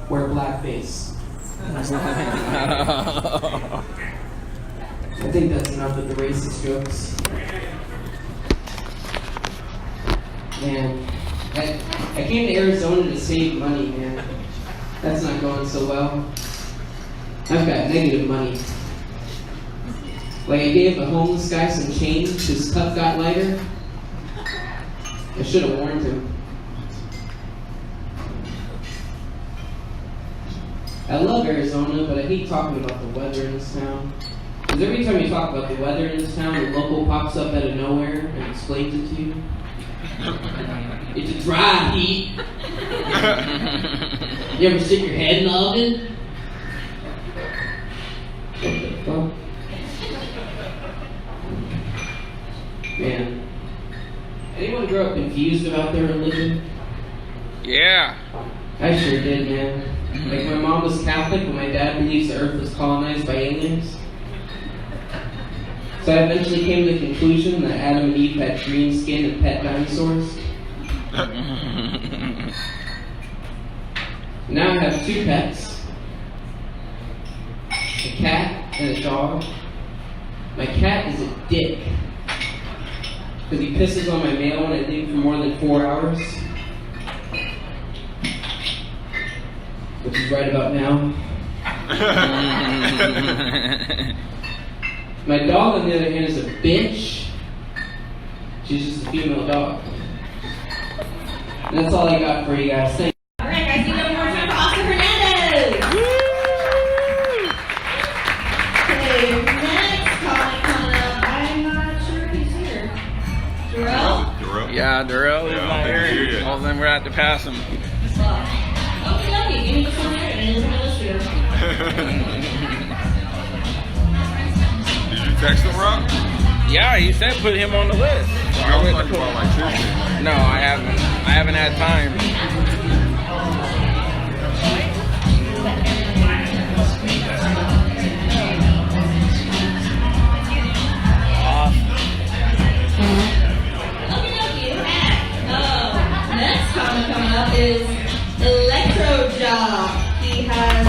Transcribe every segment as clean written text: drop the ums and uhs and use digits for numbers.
wear blackface. I think that's enough of the racist jokes. Man, I came to Arizona to save money, man. That's not going so well. I've got negative money. Like, I gave the homeless guy some change, his cup got lighter. I should have warned him. I love Arizona, but I hate talking about the weather in this town. Because every time you talk about the weather in this town, the local pops up out of nowhere and explains it to you. It's a dry heat. You ever stick your head in the oven? What the fuck? Man. Anyone grow up confused about their religion? Yeah. I sure did, man. Like, my mom was Catholic, but my dad believes the earth was colonized by aliens. So I eventually came to the conclusion that Adam and Eve had green skin and pet dinosaurs. Now I have 2 pets. A cat and a dog. My cat is a dick. Because he pisses on my mail when I leave for more than 4 hours. Which is right about now. My dog, on the other hand, is a bitch. She's just a female dog. And that's all I got for you guys. Thank you. Alright guys, give it one more time for Oscar Hernandez! Okay, next comic coming up. I'm not sure if he's here. Darrell? Yeah, Darrell is not here. All of them were at to pass him. Okay, give me the phone here and then let's go. Did you text him, Rob? Yeah, he said put him on the list. I was talking about like Tuesday. No, I haven't. I haven't had time. Next comic coming up is Electrojock. He has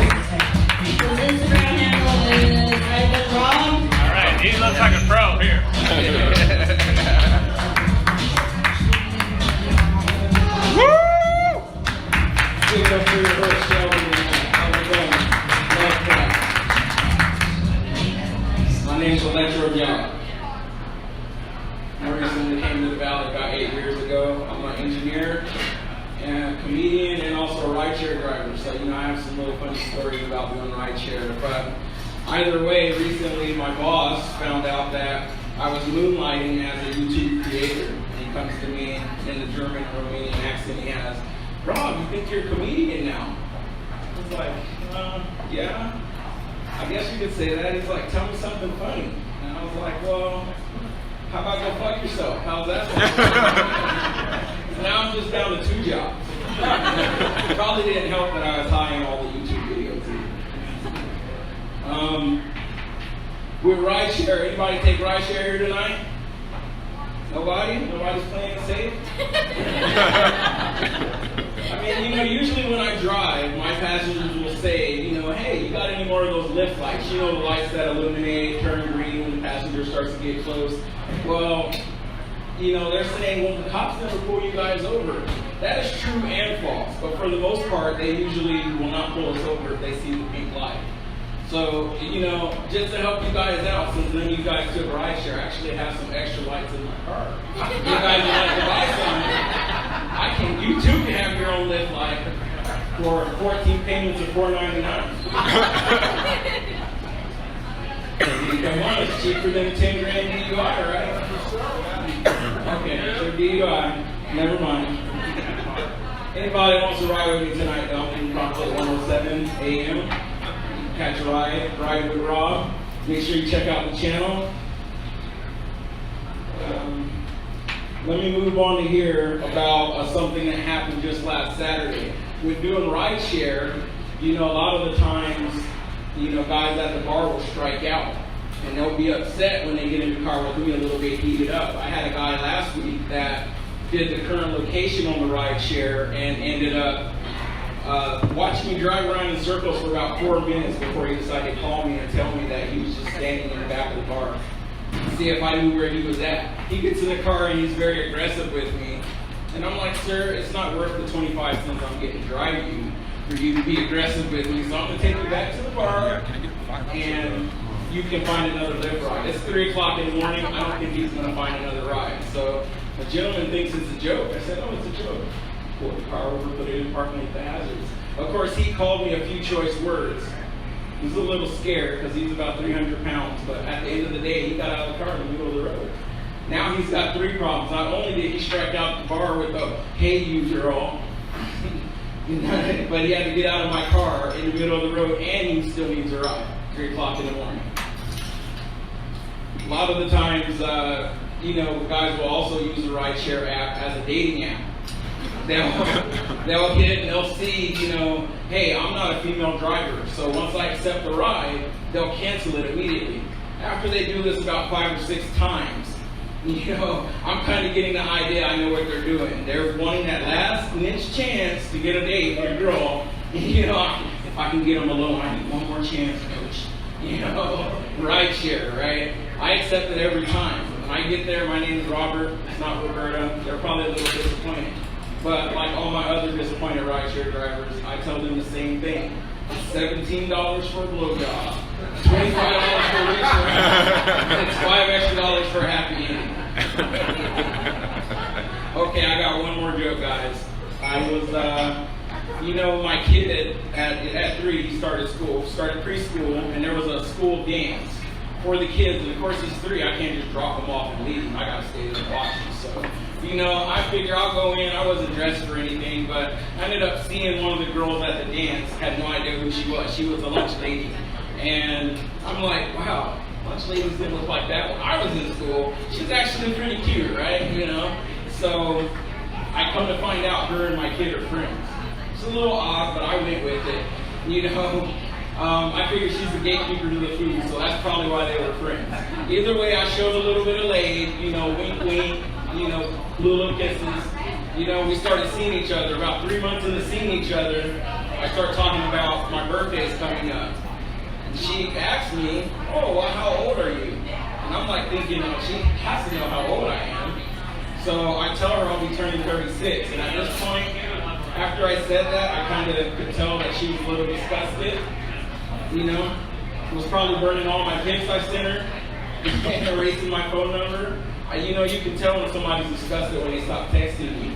his Instagram handle is right there, Rob. Alright, he looks like a pro here. Woo! Give it up for your host, Shelby. How's it going? Lovecraft. My name's Electrojock. I recently came to the Valley about 8 years ago. I'm an engineer and a comedian and also a rideshare driver. So, I have some really funny stories about doing rideshare. But either way, recently my boss found out that I was moonlighting as a YouTube creator. He comes to me in the German or Romanian accent he has. Rob, you think you're a comedian now? I was like, yeah, I guess you could say that. He's like, tell me something funny. And I was like, well, how about go fuck yourself? How's that sound? So now I'm just down to 2 jobs. Probably didn't help that I was high in all the YouTube videos. With rideshare, anybody take rideshare here tonight? Nobody? Nobody's playing it safe? I mean, usually when I drive, my passengers will say, hey, you got any more of those lift lights? The lights that illuminate, turn green when the passenger starts to get close. Well, they're saying, well, the cops never pull you guys over. That is true and false, but for the most part, they usually will not pull us over if they see the pink light. So, just to help you guys out, since none of you guys took rideshare, I actually have some extra lights in my car. If you guys would like to buy some, you too can have your own lift light for 14 payments of $4.99. Come on, it's cheaper than 10 grand DUI, right? Okay, so DUI, never mind. Anybody wants to ride with me tonight, though, you can probably at 1:07 a.m. Catch a ride with Rob. Make sure you check out the channel. Let me move on to hear about something that happened just last Saturday. With doing rideshare, a lot of the times, guys at the bar will strike out. And they'll be upset when they get in the car with me a little bit heated up. I had a guy last week that did the current location on the rideshare and ended up watched me drive around in circles for about 4 minutes before he decided to call me and tell me that he was just standing in the back of the car to see if I knew where he was at. He gets in the car and he's very aggressive with me. And I'm like, sir, it's not worth the 25 cents I'm getting to drive you for you to be aggressive with me. So I'm going to take you back to the bar and you can find another Lyft ride. It's 3 o'clock in the morning. I don't think he's going to find another ride. So the gentleman thinks it's a joke. I said, oh, it's a joke. Pulled the car over, put it in parking with the hazards. Of course, he called me a few choice words. He was a little scared because he's about 300 pounds, but at the end of the day, he got out of the car in the middle of the road. Now he's got 3 problems. Not only did he strike out the bar with a, hey, you girl, but he had to get out of my car in the middle of the road, and he still needs a ride, 3 o'clock in the morning. A lot of the times, guys will also use the Rideshare app as a dating app. They'll hit and they'll see, hey, I'm not a female driver, so once I accept the ride, they'll cancel it immediately. After they do this about 5 or 6 times, I'm kind of getting the idea I know what they're doing. They're wanting that last niche chance to get a date with a girl. If I can get them alone, I need one more chance, coach. Rideshare, right? I accept it every time. When I get there, my name is Robert, it's not Roberta. They're probably a little disappointed. But like all my other disappointed rideshare drivers, I tell them the same thing. $17 for a blowjob, $25 for a ritual, and it's $5 extra for a happy ending. Okay, I got one more joke, guys. I was, my kid at 3, he started preschool, and there was a school dance for the kids. And of course, he's 3, I can't just drop him off and leave him. I gotta stay there and watch him. So, I figure I'll go in. I wasn't dressed for anything, but I ended up seeing one of the girls at the dance. Had no idea who she was. She was a lunch lady. And I'm like, wow, lunch ladies didn't look like that when I was in school. She's actually pretty cute, right? So I come to find out her and my kid are friends. It's a little odd, but I went with it. I figured she's the gatekeeper to the food, so that's probably why they were friends. Either way, I showed a little bit of laid, wink, wink, little kisses. We started seeing each other. About 3 months into seeing each other, I start talking about my birthday's coming up. And she asked me, oh, well, how old are you? And I'm like thinking, she has to know how old I am. So I tell her I'll be turning 36. And at this point, after I said that, I kind of could tell that she was a little disgusted. Was probably burning all my pics I sent her and erasing my phone number. You can tell when somebody's disgusted when they stop texting me.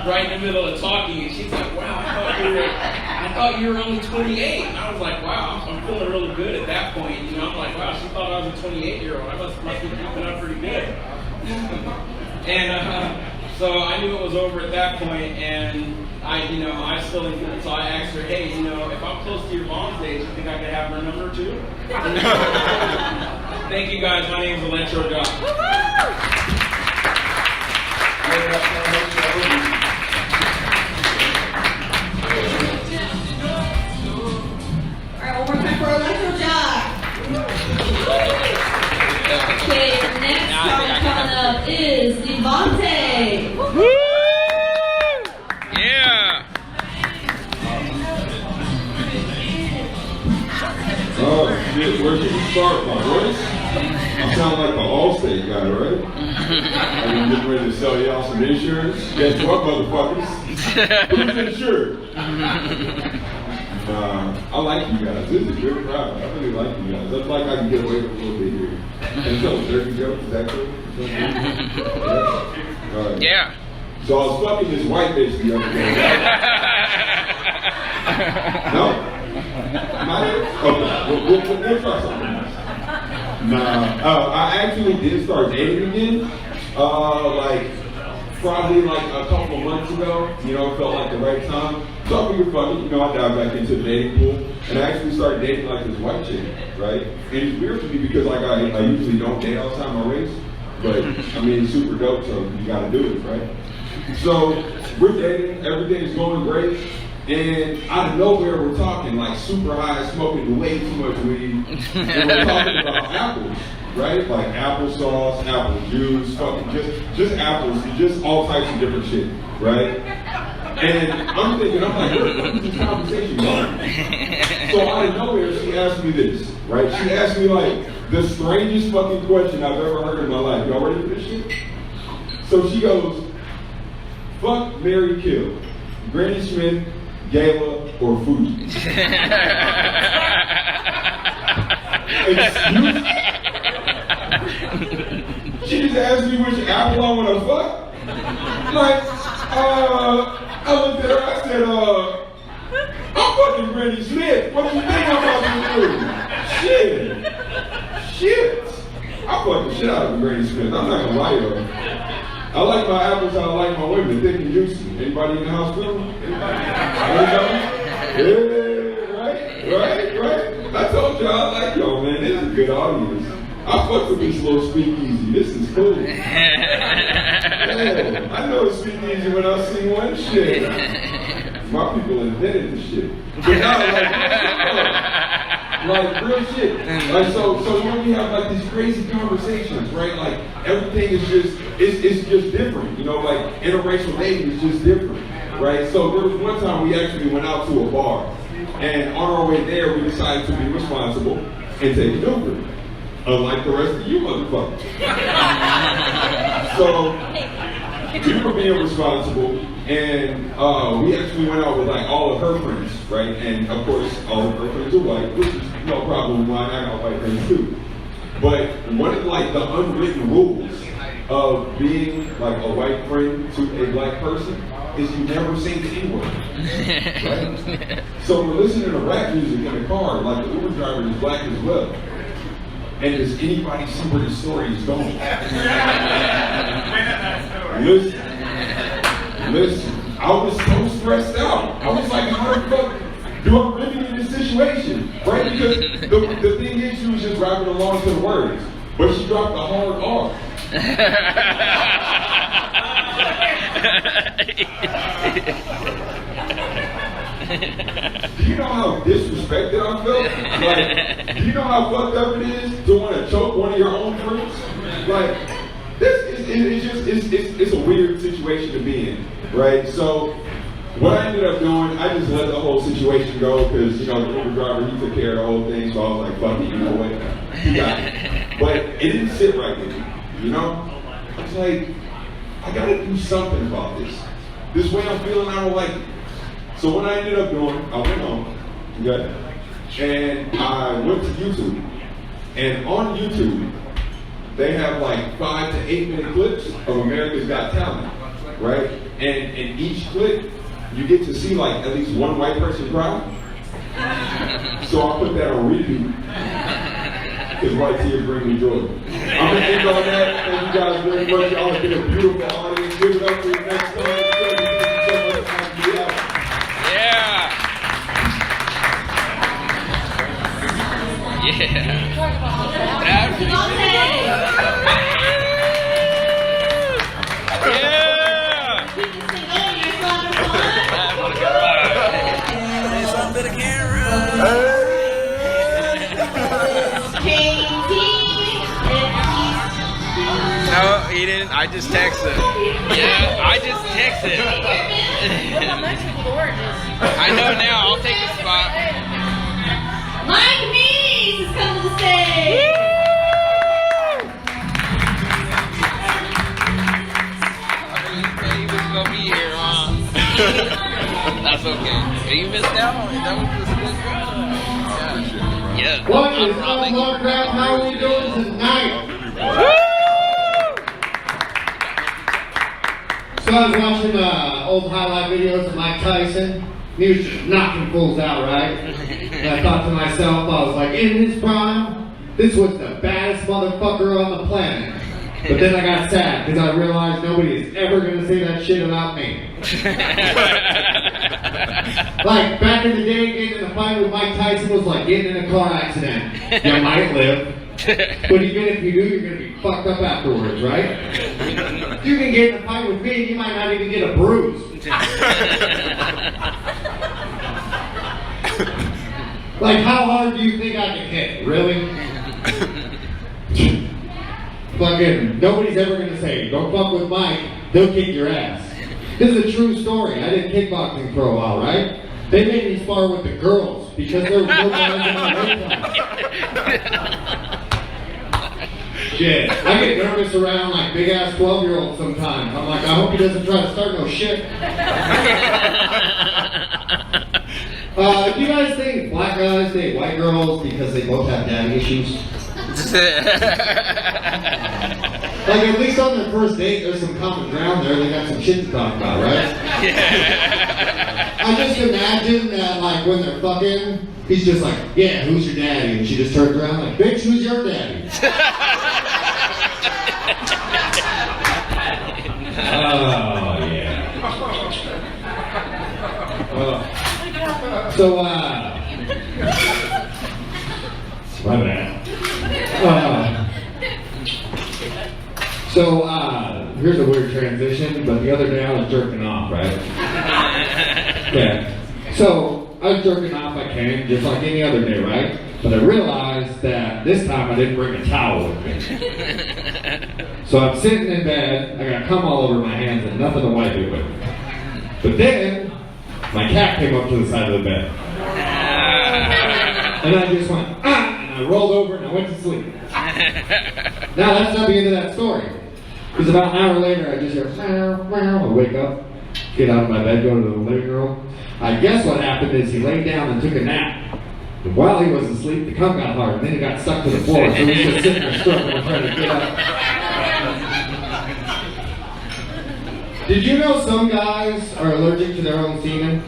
Right in the middle of talking, and she's like, wow, I thought you were only 28. And I was like, wow, I'm feeling really good at that point. I'm like, wow, she thought I was a 28-year-old. I must be keeping up pretty good. And so I knew it was over at that point, and I still didn't feel it. So I asked her, hey, if I'm close to your mom's age, you think I could have her number too? Thank you guys. My name is Electrojock. Alright, one more time for Electrojock. Okay, next comic coming up is Devontae. Woo! Yeah. Oh shit, where should we start, my boys? I sound like the Allstate guy, right? I've been getting ready to sell y'all some insurance. Guess what, motherfuckers? Who's insured? I like you guys. This is a good crowd. I really like you guys. I feel like I can get away with a little bit here. And so, dirty joke, is that cool? Yeah. Yeah. So I was fucking this white bitch the other day. No? Okay, we'll try something else. Nah, I actually did start dating again. Probably a couple of months ago. It felt like the right time. So I figured, fuck it, I dived back into the dating pool. And I actually started dating this white chick, right? And it's weird for me because I usually don't date outside my race. But it's super dope, so you gotta do it, right? So we're dating, everything's going great. And out of nowhere, we're talking super high, smoking way too much weed. And we're talking about apples, right? Like applesauce, apple juice, fucking just apples, just all types of different shit, right? And I'm thinking, I'm like, where is this conversation going? So out of nowhere, she asked me this, right? She asked me like the strangest fucking question I've ever heard in my life. Y'all ready for this shit? So she goes, fuck, marry, kill. Granny Smith, Gala, or Fuji. Excuse me? She just asked me which apple I want to fuck. Like, I looked at her, I said, I'm fucking Granny Smith. What do you think I'm about to do? Shit. I fuck the shit out of Granny Smith. I'm not gonna lie to her. I like my apples, I like my women, thick and juicy. Anybody in the house with me? Yeah, right. I told y'all I like y'all, man. This is a good audience. I fuck with this little speakeasy. This is cool. Yeah, I know a speakeasy when I see one shit. My people invented the shit. But now, like real shit. Like so when we have like these crazy conversations, right? Like everything is just it's just different. You know, like interracial dating is just different, right? So there was one time we actually went out to a bar, and on our way there we decided to be responsible and take it over. Unlike the rest of you motherfuckers. So we were being responsible, and we actually went out with like all of her friends, right? And of course, all of her friends are white, which is no problem with mine. I got white friends too. But one of like the unwritten rules of being like a white friend to a black person is you never say the N-word, right? So we're listening to rap music in the car, like the Uber driver is black as well. And does anybody see where the story is going? Listen. I was so stressed out. I was like, how the fuck do I remedy this situation? Right? Because the thing is, she was just rapping along to the words. But she dropped the hard R. Do you know how disrespected I felt? Like, do you know how fucked up it is to want to choke one of your own friends? Like, it's a weird situation to be in, right? So, what I ended up doing, I just let the whole situation go because, you know, the Uber driver, he took care of the whole thing, so I was like, fuck it, you know what? He got it. But it didn't sit right with me, you know? I was like, I gotta do something about this. This way I'm feeling, I don't like it. So what I ended up doing, I went home, okay, and I went to YouTube. And on YouTube, they have like 5 to 8 minute clips of America's Got Talent, right? And in each clip, you get to see like at least one white person cry. So I put that on redo, because white tears bring me joy. I'm gonna end on that. Thank you guys very much. Y'all have been a beautiful audience. Give it up for your next time. Yeah. No, he didn't. I just texted. Yeah, I just texted. I know now. I'll take the spot. Mike Meese is coming to the stage. He was gonna be here, huh? That's okay. You missed out on it. That was just a good girl. Yeah. What is up, Lovecraft? How are we doing tonight? So I was watching old highlight videos of Mike Tyson. He was just knocking fools out, right? And I thought to myself, I was like, in his prime, this was the baddest motherfucker on the planet. But then I got sad because I realized nobody is ever going to say that shit about me. Like, back in the day, getting in a fight with Mike Tyson was like getting in a car accident. You might live. But even if you do, you're going to be fucked up afterwards, right? You can get in a fight with me, you might not even get a bruise. Like, how hard do you think I can hit? Really? Fucking, nobody's ever gonna say, don't fuck with Mike, he'll kick your ass. This is a true story. I did kickboxing for a while, right? They made me spar with the girls because there were no guys in my weight class. Shit. I get nervous around like big ass 12-year-olds sometimes. I'm like, I hope he doesn't try to start no shit. Do you guys think black guys date white girls because they both have daddy issues? Like, at least on their first date, there's some common ground there. They got some shit to talk about, right? I just imagine that, like, when they're fucking, he's just like, yeah, who's your daddy? And she just turns around like, bitch, who's your daddy? Oh, yeah. My bad. Here's a weird transition, but the other day I was jerking off, right? Okay. So, I was jerking off, I came, just like any other day, right? But I realized that this time I didn't bring a towel with me. So I'm sitting in bed, I got cum all over my hands and nothing to wipe it with. But then, my cat came up to the side of the bed. And I just went, and I rolled over and I went to sleep. Now that's not the end of that story. Because about an hour later, I just hear, I wake up, get out of my bed, go to the living room. I guess what happened is he laid down and took a nap. And while he was asleep, the cum got hard, and then he got stuck to the floor, so he was just sitting there struggling trying to get up. Did you know some guys are allergic to their own semen?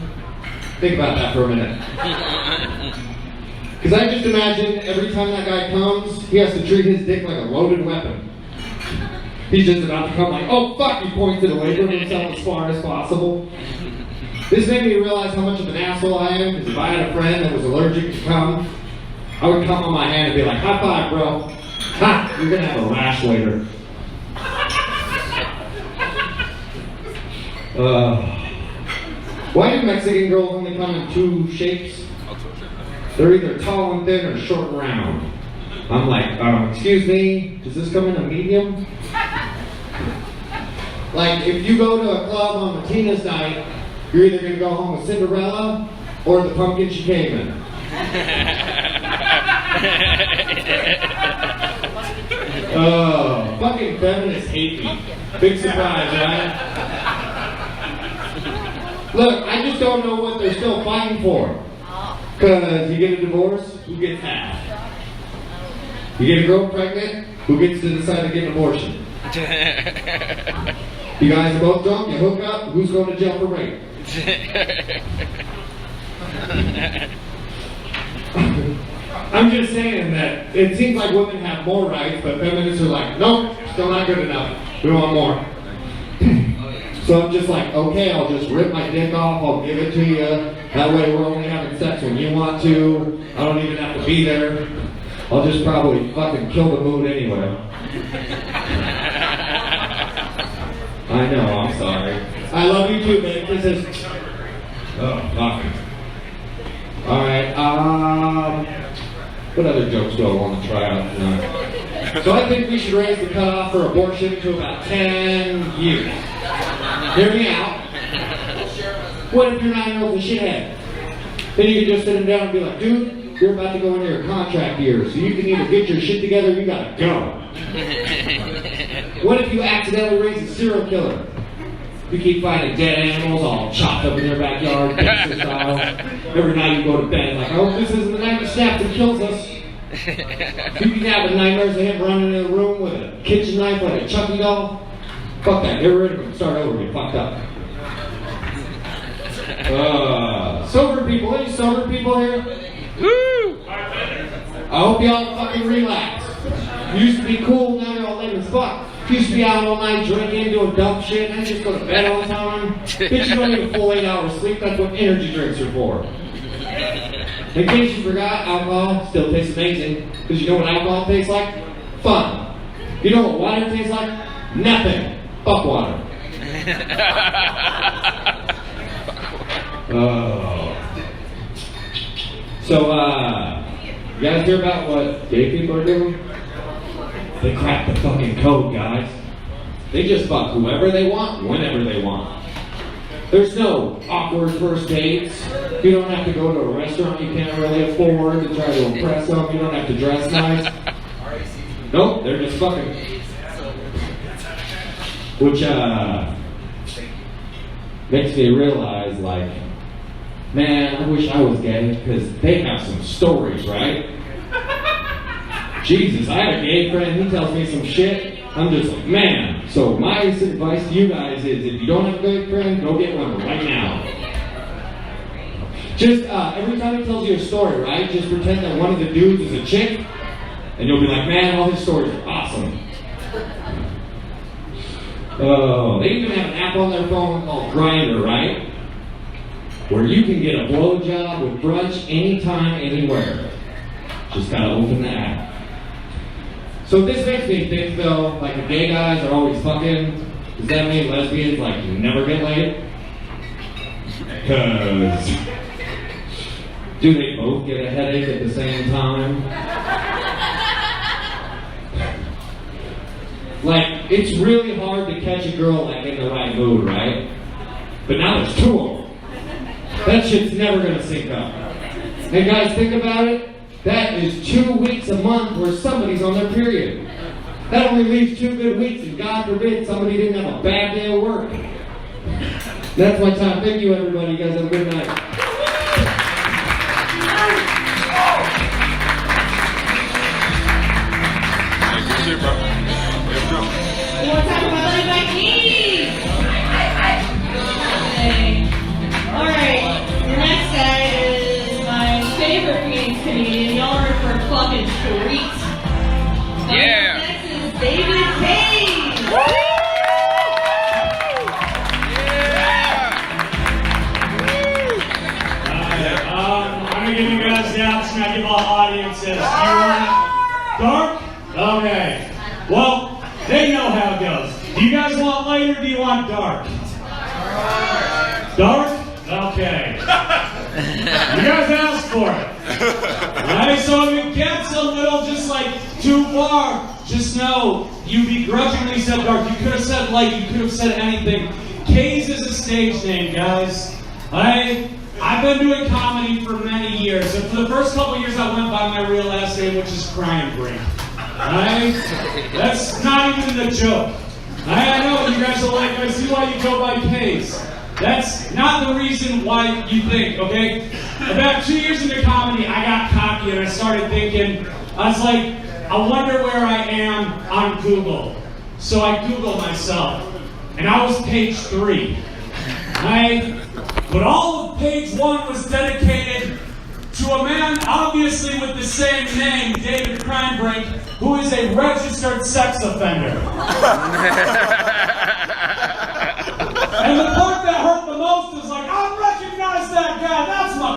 Think about that for a minute. Because I just imagine every time that guy comes, he has to treat his dick like a loaded weapon. He's just about to come like, oh fuck, he points it away from himself as far as possible. This made me realize how much of an asshole I am, because if I had a friend that was allergic to cum, I would come on my hand and be like, high five, bro. Ha! You're gonna have a rash later. Why do Mexican girls only come in two shapes? They're either tall and thin or short and round. I'm like, excuse me, does this come in a medium? Like, if you go to a club on Martina's night, you're either going to go home with Cinderella or the pumpkin she came in. Oh, fucking feminists hate me. Big surprise, right? Look, I just don't know what they're still fighting for. Because you get a divorce, who gets half? You get a girl pregnant, who gets to decide to get an abortion? You guys are both drunk, you hook up, who's going to jail for rape? I'm just saying that it seems like women have more rights, but feminists are like, nope, still not good enough. We want more. So I'm just like, okay, I'll just rip my dick off, I'll give it to you. That way we're only having sex when you want to. I don't even have to be there. I'll just probably fucking kill the mood anyway. I know, I'm sorry. I love you too, babe. This is... Oh, fuck. Alright, what other jokes do I want to try out tonight? So I think we should raise the cutoff for abortion to about 10 years. Hear me out. What if you're 9 years old a shithead? Then you can just sit him down and be like, dude, you're about to go into your contract year, so you can either get your shit together or you gotta go. What if you accidentally raise a serial killer? You keep finding dead animals all chopped up in their backyard, gangster style. Every night you go to bed like, I hope this isn't the night he snaps and kills us. You can have the nightmares of him running in a room with a kitchen knife like a Chucky doll. Fuck that, get rid of him, start over, get fucked up. Sober people, any sober people here? Woo! I hope y'all fucking relax. You used to be cool, now you're all lame as fuck. You used to be out all night drinking, doing dumb shit, and then just go to bed all the time. Bitch, you don't need a full 8 hours sleep, that's what energy drinks are for. In case you forgot, alcohol still tastes amazing. Because you know what alcohol tastes like? Fun. You know what water tastes like? Nothing. Fuck water. So, you guys hear about what gay people are doing? They cracked the fucking code, guys. They just fuck whoever they want, whenever they want. There's no awkward first dates. You don't have to go to a restaurant you can't really afford to try to impress them. You don't have to dress nice. Nope, they're just fucking. Which makes me realize, like, man, I wish I was gay, because they have some stories, right? Jesus, I had a gay friend, he tells me some shit. I'm just like, man. So my advice to you guys is, if you don't have a gay friend, go get one right now. Just every time he tells you a story, right? Just pretend that one of the dudes is a chick, and you'll be like, man, all his stories are awesome. Oh, they even have an app on their phone called Grindr, right? Where you can get a blowjob with brunch anytime, anywhere. Just gotta open the app. So this makes me think, though, like, if gay guys are always fucking, does that mean lesbians, like, never get laid? Because do they both get a headache at the same time? Like, it's really hard to catch a girl, like, in the right mood, right? But now there's two of them. That shit's never gonna sync up. And guys, think about it. That is 2 weeks a month where somebody's on their period. That only leaves 2 good weeks, and God forbid somebody didn't have a bad day of work. That's my time. Thank you, everybody. You guys have a good night. Hey, good shit, bro. Let's go. You want to talk about Money by Keys? Okay. Alright, the next guy is my favorite Phoenix comedian. Y'all are for fucking treats. Yeah. Next is David Cage. I'm gonna give you guys the option. I give all audiences. You want dark? Okay. Well, they know how it goes. Do you guys want light or do you want dark? Dark? Okay. You guys asked for it. Alright, so if it gets a little just like too far, just know you begrudgingly said dark. You could have said light, you could have said anything. Kays is a stage name, guys. I've been doing comedy for many years, and for the first couple years I went by my real last name, which is Crime Brink. Alright? That's not even the joke. I know you guys are like, I see why you go by Kays. That's not the reason why you think, okay? About 2 years into comedy, I got cocky and I started thinking, I was like, I wonder where I am on Google. So I Googled myself, and I was page 3. But all of page 1 was dedicated to a man, obviously with the same name, David Crimebrink, who is a registered sex offender. And the part that hurt the most is like, I recognize that guy, that's my...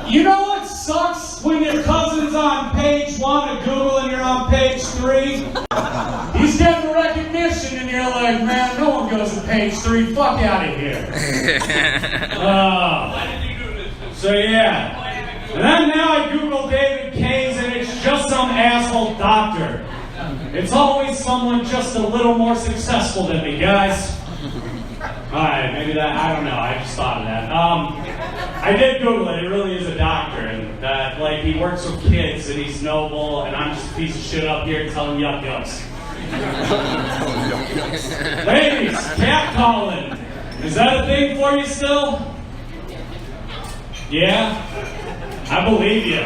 You know what sucks when your cousin's on page 1 of Google and you're on page 3? He's getting recognition and you're like, man, no one goes to page 3, fuck out of here. So yeah. And then now I Google David Kays and it's just some asshole doctor. It's always someone just a little more successful than me, guys. Alright, maybe that, I don't know, I just thought of that. I did Google it, it really is a doctor, and that, like, he works with kids, and he's noble, and I'm just a piece of shit up here telling yuck yucks. Ladies, catcalling, is that a thing for you still? Yeah? I believe you,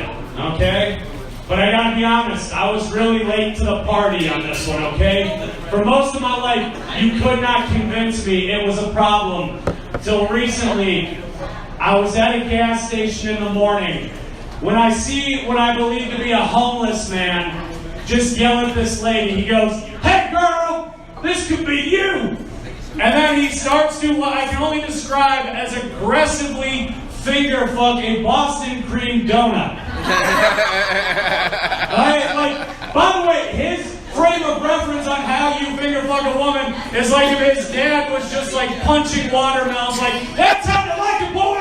okay? But I gotta be honest, I was really late to the party on this one, okay? For most of my life, you could not convince me it was a problem. Till recently, I was at a gas station in the morning when I see what I believe to be a homeless man just yell at this lady. He goes, "Hey girl, this could be you!" And then he starts to what I can only describe as aggressively finger fuck a Boston cream donut. By the way, his frame of reference on how you finger fuck a woman is like if his dad was just like punching watermelons, like, that's how you like it, boy!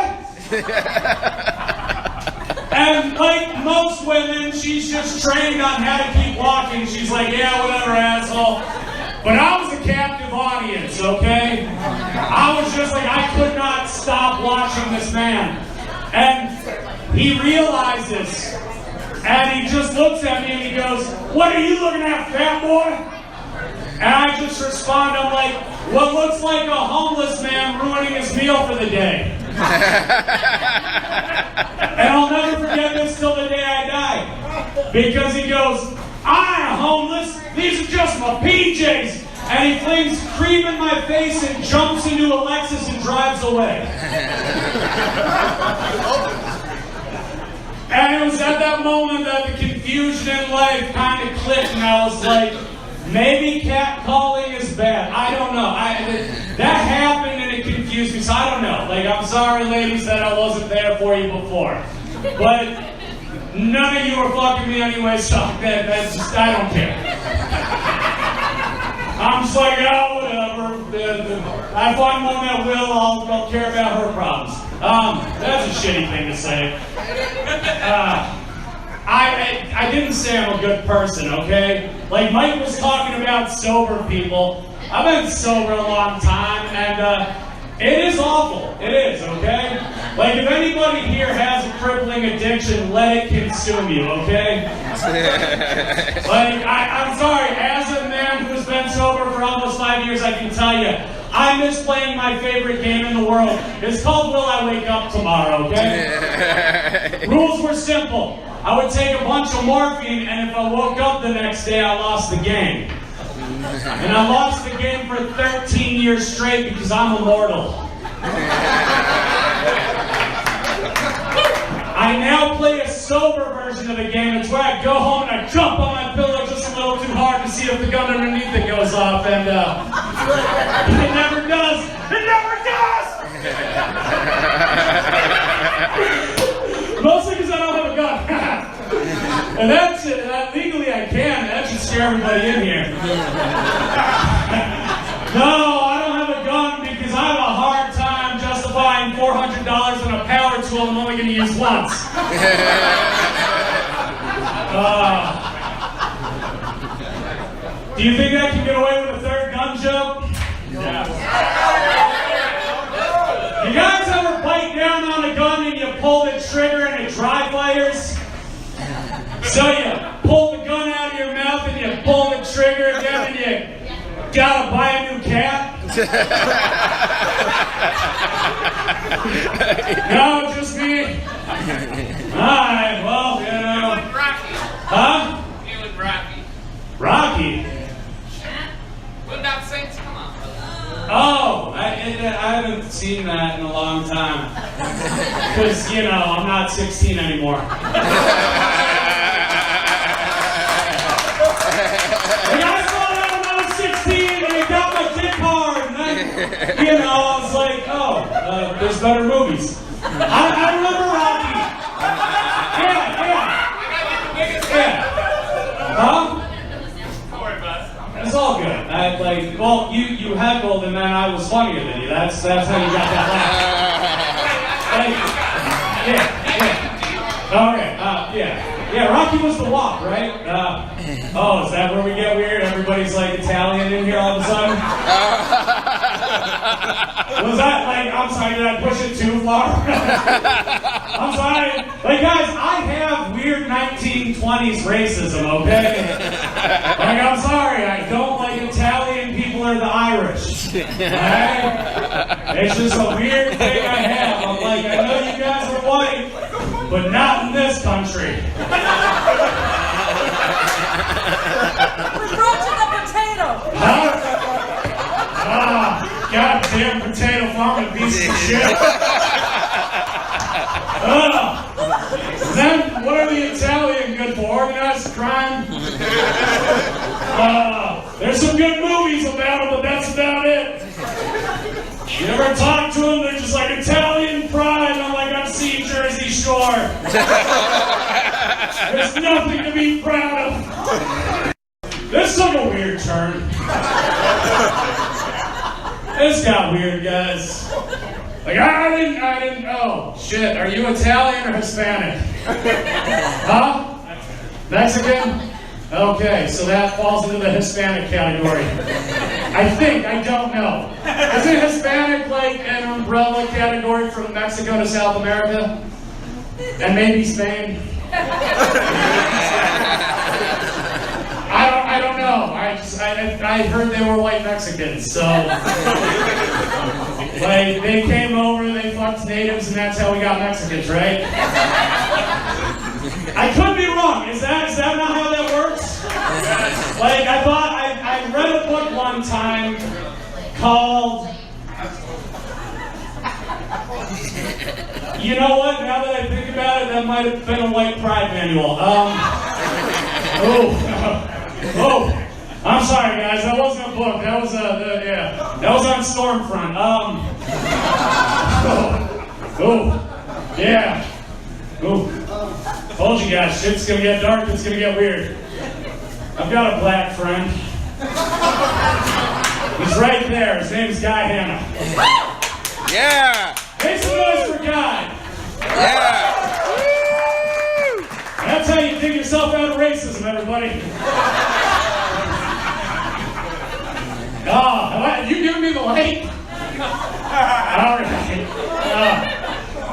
And like most women, she's just trained on how to keep walking. She's like, yeah, whatever, asshole. But I was a captive audience, okay? I was just like, I could not stop watching this man. And he realizes, and he just looks at me and he goes, "What are you looking at, fat boy?" And I just respond, I'm like, "What looks like a homeless man ruining his meal for the day." And I'll never forget this till the day I die. Because he goes, "I am homeless, these are just my PJs." And he flings cream in my face and jumps into a Lexus and drives away. And it was at that moment that the confusion in life kind of clicked, and I was like, maybe catcalling is bad. I don't know. That happened and it confused me, so I don't know. Like, I'm sorry, ladies, that I wasn't there for you before. But none of you are fucking me anyway, so that's just, I don't care. I'm just like, oh, whatever. I find one that will, I'll care about her problems. That's a shitty thing to say. I didn't say I'm a good person, okay? Like Mike was talking about sober people. I've been sober a long time, and it is awful. It is, okay? Like, if anybody here has a crippling addiction, let it consume you, okay? Like, I'm sorry, as a man who's been sober for almost 5 years, I can tell you, I miss playing my favorite game in the world. It's called Will I Wake Up Tomorrow, okay? Rules were simple. I would take a bunch of morphine, and if I woke up the next day, I lost the game. And I lost the game for 13 years straight because I'm immortal. I now play a sober version of the game. It's where I go home and I jump on my pillow just a little too hard to see if the gun underneath it goes off, and it never does. It never does! Mostly because I don't have a gun. And that's it. Legally I can. That should scare everybody in here. No, I don't have a gun because I have a hard time justifying $400 on a power tool I'm only going to use once. Do you think I can get away with a third gun joke? Yeah. You guys ever bite down on a gun and you pull the trigger and it dry fires? So you pull the gun out of your mouth and you pull the trigger again and you gotta buy a new cat? No, just me? Alright, well, you know. Rocky. Huh? Feeling Rocky. Rocky? What about Saints? Come on. Oh, I haven't seen that in a long time. Because, you know, I'm not 16 anymore. Like, I saw that when I was 16 and it got my dick hard. And then, you know, I was like, oh, there's better movies. I remember Rocky. Yeah. Huh? It's all good. Well, you heckled and then I was funnier than you. That's how you got that laugh. Okay. Yeah, Rocky was the walk, right? Oh, is that where we get weird? Everybody's like Italian in here all of a sudden? Was that like, I'm sorry, did I push it too far? I'm sorry. Like, guys, I have weird 1920s racism, okay? Like, I'm sorry, I don't like Italian people or the Irish. Right? It's just a weird thing I have. I'm like, I know you guys are white, but not in this country. We brought you the potato. Huh? Goddamn potato farming piece of shit. Then, what are the Italian good for? Organized crime? There's some good movies about them, but that's about it. You ever talk to them, they're just like Italian pride, and I'm like, I've seen Jersey Shore. There's nothing to be proud of. This took a weird turn. This got weird, guys. Like, I didn't, oh, shit, are you Italian or Hispanic? Huh? Mexican? Okay, so that falls into the Hispanic category. I think, I don't know. Isn't Hispanic like an umbrella category from Mexico to South America? And maybe Spain? I don't know. I heard they were white Mexicans, so like they came over, they fucked natives, and that's how we got Mexicans, right? I could be wrong. Is that not how that works? Like I thought I read a book one time called. You know what? Now that I think about it, that might have been a white pride manual. Oh, I'm sorry, guys. That wasn't a book. That was that was on Stormfront. Yeah. Told you guys, shit's gonna get dark. It's gonna get weird. I've got a black friend. He's right there. His name's Guy Hanna. Yeah. Make some noise for Guy. Yeah. That's how you dig yourself out of racism, everybody. Oh, you giving me the light? All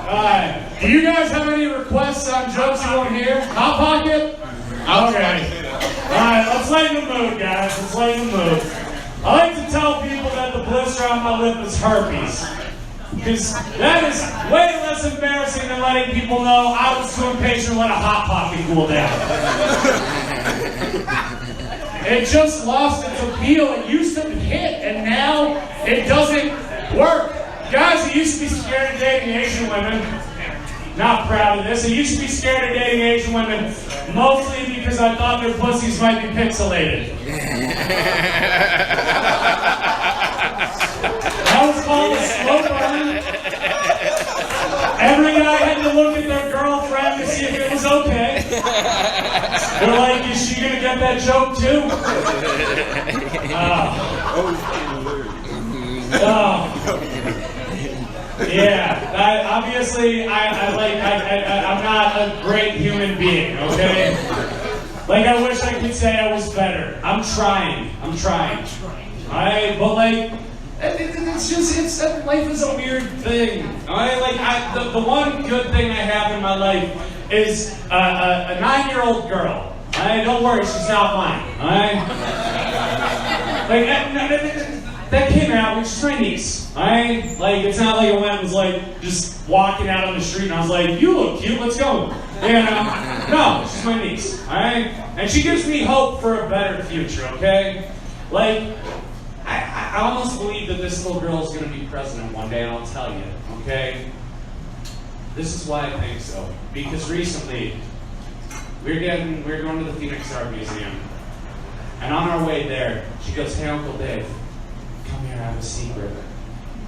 right. Do you guys have any requests on jokes you want to hear? Hot Pocket? Okay. All right, let's lighten the mood, guys. Let's lighten the mood. I like to tell people that the blister on my lip is herpes. Because that is way less embarrassing than letting people know I was too impatient to let a Hot Pocket cool down. It just lost its appeal. It used to hit, and now it doesn't work. Guys, I used to be scared of dating Asian women. Not proud of this. I used to be scared of dating Asian women, mostly because I thought their pussies might be pixelated. That was called a slow burn. Every guy had to look at their girlfriend to see if it was okay. They're like, is she gonna get that joke too? Yeah. Obviously, I'm not a great human being. Okay. Like I wish I could say I was better. I'm trying. Alright, but like. It's life is a weird thing. The one good thing I have in my life is a 9-year-old girl. Don't worry, she's not mine. That came out, which is my niece. It's not like I went and was like just walking out on the street and I was like, you look cute, let's go. No, she's my niece. And she gives me hope for a better future. Okay, I almost believe that this little girl is going to be president one day, and I'll tell you, okay? This is why I think so. Because recently, we were going to the Phoenix Art Museum, and on our way there, she goes, hey, Uncle Dave, come here, I have a secret.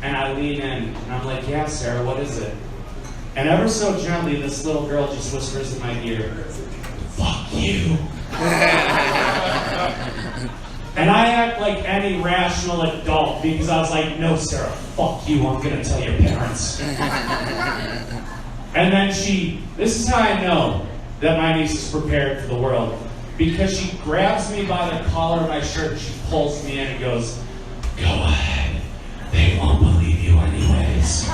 And I lean in, and I'm like, yeah, Sarah, what is it? And ever so gently, this little girl just whispers in my ear, fuck you. And I act like any rational adult because I was like, no, Sarah, fuck you, I'm gonna tell your parents. And then this is how I know that my niece is prepared for the world. Because she grabs me by the collar of my shirt, she pulls me in and goes, go ahead, they won't believe you anyways.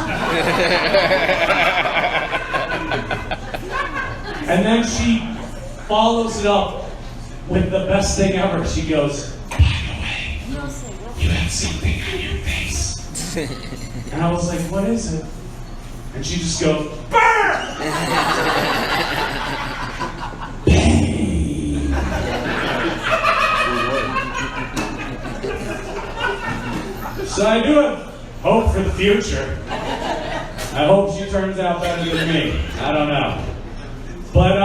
And then she follows it up with the best thing ever. She goes, you have something on your face. And I was like, what is it? And she just goes, burn! Pain. So I do have hope for the future. I hope she turns out better than me. I don't know. But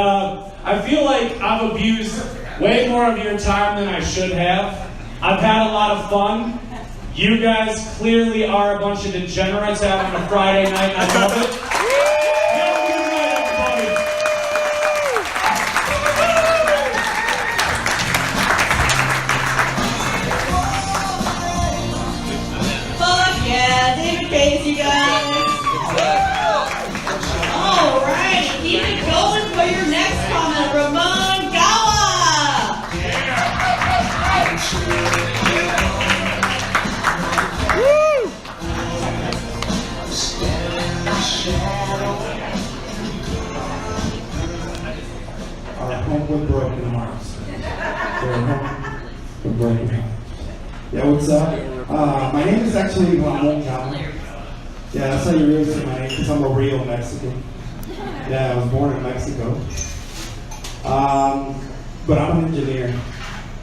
I feel like I've abused way more of your time than I should have. I've had a lot of fun. You guys clearly are a bunch of degenerates out on a Friday night. I love it. Have a good night, everybody. Fuck yeah, David Case, you guys. All right, keep it going for your next comment, Ramon Gawa. What's up? My name is actually Ramon Cama. Yeah, that's how you really say my name, because I'm a real Mexican. Yeah, I was born in Mexico. But I'm an engineer.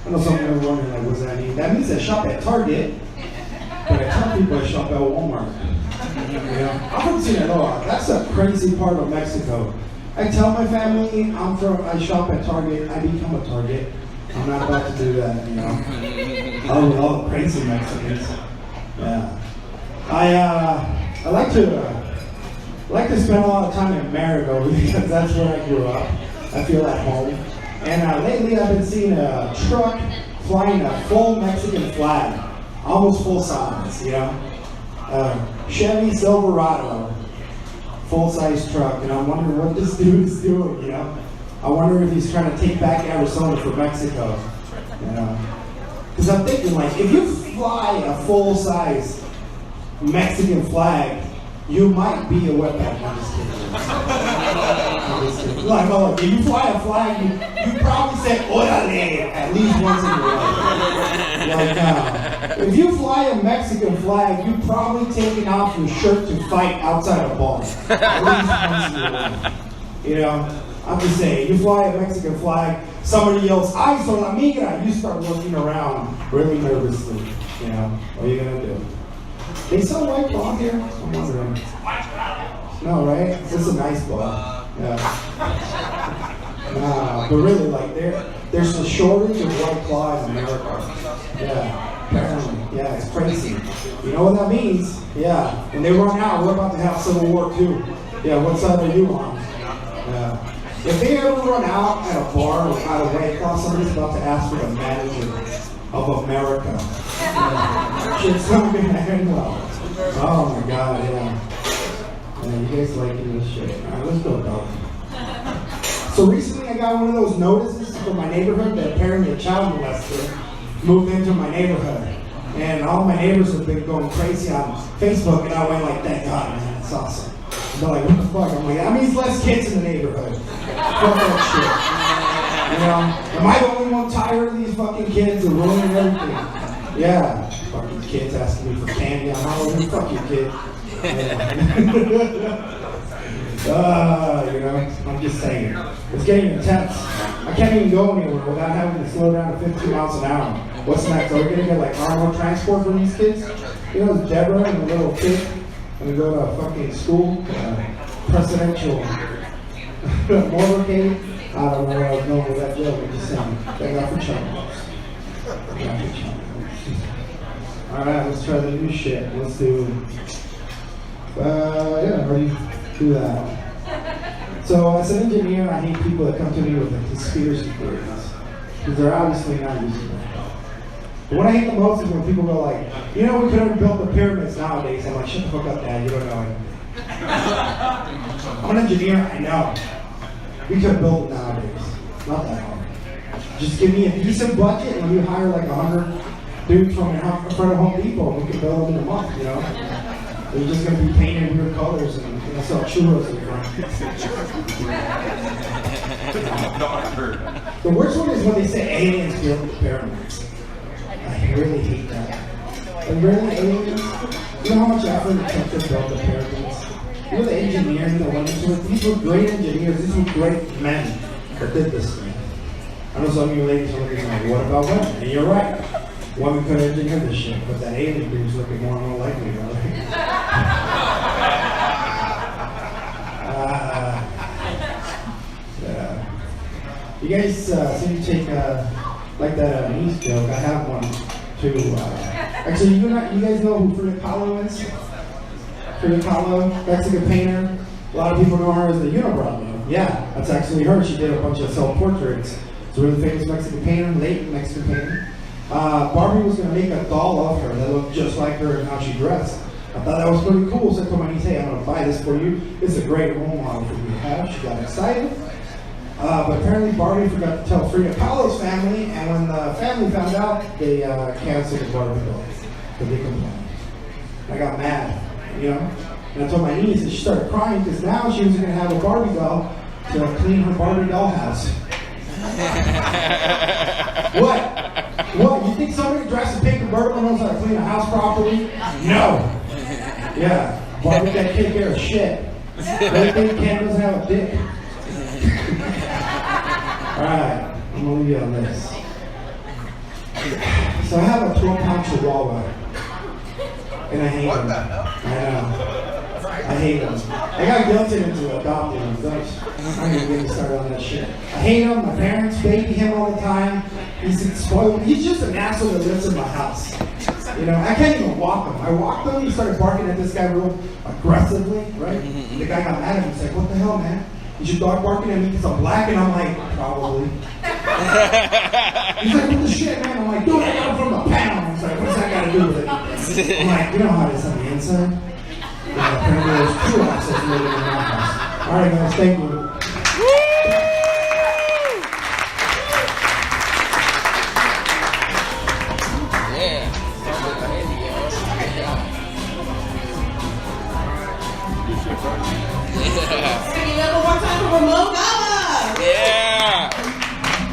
I know some people are wondering, like, what does that mean? That means I shop at Target, but I tell people I shop at Walmart. You know? I'm from Sinaloa. That's a crazy part of Mexico. I tell my family I shop at Target, I become a Target. I'm not about to do that, you know. All the crazy Mexicans. Yeah. I like to spend a lot of time in America because that's where I grew up. I feel at home. And lately I've been seeing a truck flying a full Mexican flag, almost full size, you know. Chevy Silverado, full-size truck, and I'm wondering what this dude is doing, you know. I wonder if he's trying to take back Arizona for Mexico, you know. Because I'm thinking, like, if you fly a full-size Mexican flag, you might be a wetback. I'm just kidding. I'm just kidding. Like, oh, if you fly a flag, you probably say "Orale" at least once in your life. Like, if you fly a Mexican flag, you probably taking off your shirt to fight outside a bar. At least once in your life. You know, I'm just saying, you fly a Mexican flag, somebody yells, "Ay, son la migra," you start looking around really nervously. You know, what are you gonna do? They sell white claw here? I'm wondering. No, right? This is a nice claw. Yeah. Nah, but really, like, there's a shortage of white claw in America. Yeah, apparently. Yeah, it's crazy. You know what that means? Yeah. When they run out, we're about to have Civil War II. Yeah, what side are you on? Yeah. If they ever run out at a bar without a white claw, somebody's about to ask for the manager of America. Yeah. Shit's not gonna end well. Oh my god, yeah. Yeah, you guys liking this shit. Alright, let's go, dog. So recently I got one of those notices from my neighborhood that apparently a child molester moved into my neighborhood. And all my neighbors have been going crazy on Facebook, and I went like, thank God, man, it's awesome. And they're like, what the fuck? I'm like, that means less kids in the neighborhood. Fuck that shit. You know, am I the only one tired of these fucking kids and ruining everything? Yeah, fucking kids asking me for candy on Halloween. Fuck you, kid. You know, I'm just saying. It's getting intense. I can't even go anywhere without having to slow down to 15 miles an hour. What's next? Are we gonna get like Arnold transport for these kids? You know, it's Deborah and the little kid, and we go to fucking school, presidential motorcade. I don't know where I was going with that joke. I'm just saying. Thank God for Charles. Alright, let's try the new shit. Let's do, yeah, already do that. So, as an engineer, I hate people that come to me with the conspiracy theories. Because they're obviously not useful. But what I hate the most is when people go like, you know, we could have built the pyramids nowadays. I'm like, shut the fuck up, Dad, you don't know anything. I'm an engineer, I know. We could have built it nowadays. Not that hard. Just give me a decent budget and you hire like 100 dudes from in front of Home Depot and we can build them in a month, you know? They're just going to be painted weird colors and gonna sell churros in front. The worst one is when they say aliens built the pyramids. I really hate that. And really, aliens? You know how much effort it took to build the pyramids? You know the engineering that went into it? These were great engineers, these were great men that did this thing. I know some of you ladies are looking like, what about women? And you're right. Women could engineer this shit, but that alien dude's looking more and more likely, right? Yeah. You guys seem to take like that niece joke. I have one too. Actually, you guys know who Frida Kahlo is? Frida Kahlo, Mexican painter. A lot of people know her as the Unibrow. Yeah, that's actually her. She did a bunch of self-portraits. It's a really famous Mexican painter, late Mexican painter. Barbie was going to make a doll of her that looked just like her and how she dressed. I thought that was pretty cool, so I told my niece, hey, I'm going to buy this for you. It's a great role model for you to have. She got excited. But apparently Barbie forgot to tell Frida Kahlo's family, and when the family found out, they canceled the Barbie doll because they complained. I got mad, you know? And I told my niece, and she started crying because now she was going to have a Barbie doll to clean her Barbie doll house. What? What, you think somebody dressed in pink convertible knows how to clean a house properly? No. Yeah. Barbie can't take care of shit. They think Ken doesn't have a dick. Alright, I'm gonna leave you on this. So I have a 12-pound chihuahua. And I hate him. I know. I hate him. I got guilted into adopting him. I'm not even getting started on that shit. I hate him. My parents baby him all the time. He's spoiled. He's just an asshole that lives in my house. You know, I can't even walk him. I walked him. He started barking at this guy real aggressively, right? And the guy got mad at him. He's like, "What the hell, man? Is your dog barking at me because I'm black?" And I'm like, "Probably." He's like, "What the shit, man?" I'm like, "Dude, I got him from the pound." He's like, "What's that got to do with it?" I'm like, "You know how it is on the inside?" Yeah, apparently there's 2 assholes living in my house. All right, guys, thank you. Give it up one more time for Ramon Gala. Yeah.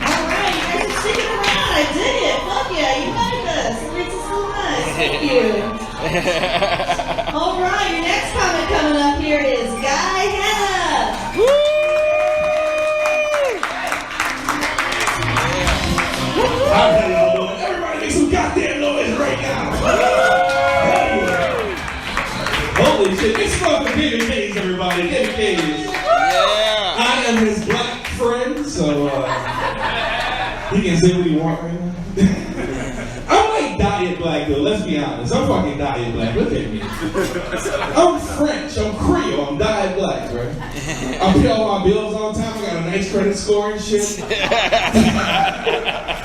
All right, you guys are sticking around. I dig it. Fuck yeah, you like us. It makes us feel nice. Thank you. All right, your next comment coming up here is Guy Hanna. How can y'all do it? Everybody make some goddamn noise right now. Holy shit, it's fucking David Cage, everybody. David Cage. Yeah. I am his black friend, so he can say what he wants right now. I'm like diet black though, let's be honest. I'm fucking diet black, look at me. I'm French, I'm Creole, I'm diet black, right? I pay all my bills on time, I got a nice credit score and shit. I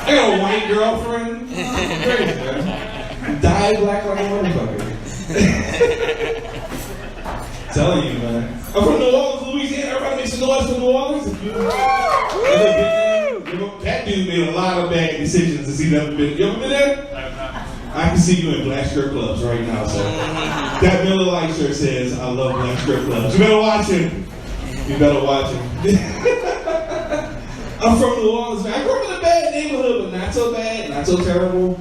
got a white girlfriend. Crazy, man. I'm diet black like a motherfucker. Telling you, man. I'm from New Orleans, Louisiana. Everybody makes some noise from New Orleans. That dude made a lot of bad decisions since he's never been. You ever been there? I can see you in black strip clubs right now, so. That Miller Lite shirt says, "I love black strip clubs." You better watch him. You better watch him. I'm from New Orleans, man. I grew up in a bad neighborhood, but not so bad, not so terrible.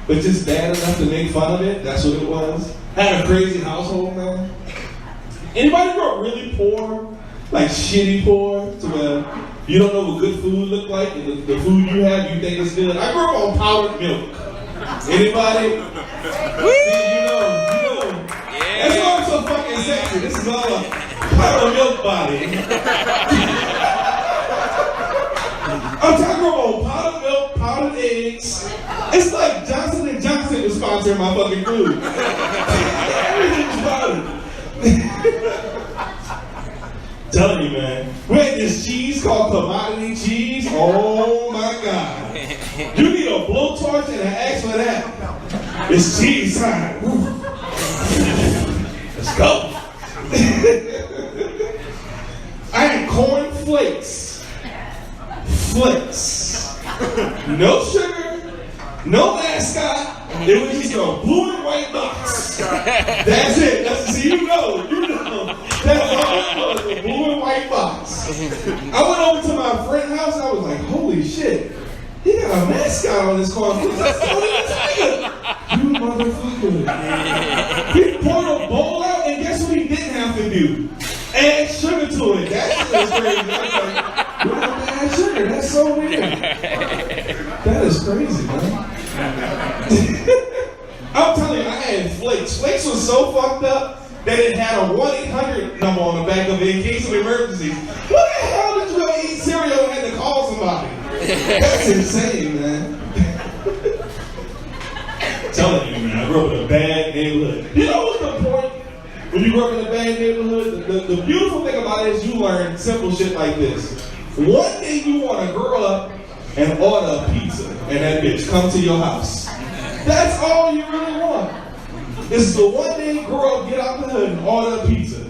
But just bad enough to make fun of it. That's what it was. I had a crazy household, man. Anybody grow up really poor? Like shitty poor? To where you don't know what good food look like, and the food you have, you think is good? I grew up on powdered milk. Anybody? See, you know. Yeah. That's why I'm so fucking sexy. This is all a powdered milk body. I'm talking about powdered milk, powdered eggs. It's like Johnson & Johnson was sponsoring my fucking food. Everything's powdered. Telling you, man. We had this cheese called commodity cheese. Oh my God. You need a blowtorch and an axe for that. It's cheese time. Let's go. I had corn flakes. No sugar, no mascot. It was just a blue and white box. That's it. See, you know. That's all it was, a blue and white box. I went over to my friend's house. I was like, holy shit. He got a mascot on his corn flakes. That's Tony the Tiger. You motherfucker. He poured a bowl out, and guess what he didn't have to do? Add sugar to it. That shit is crazy. I was like, you don't have to add sugar. That's so weird. That is crazy, man. I'm telling you, I had flakes. Flakes was so fucked up that it had a 1-800 number on the back of it in case of emergencies. What the hell did you ever eat cereal and had to call somebody? That's insane, man. Telling you, man, I grew up in a bad neighborhood. You know what's the point? When you grow up in a bad neighborhood, the beautiful thing about it is you learn simple shit like this. One day you want to grow up and order a pizza, and that bitch come to your house. That's all you really want. It's the one day grow up, get out the hood, and order a pizza.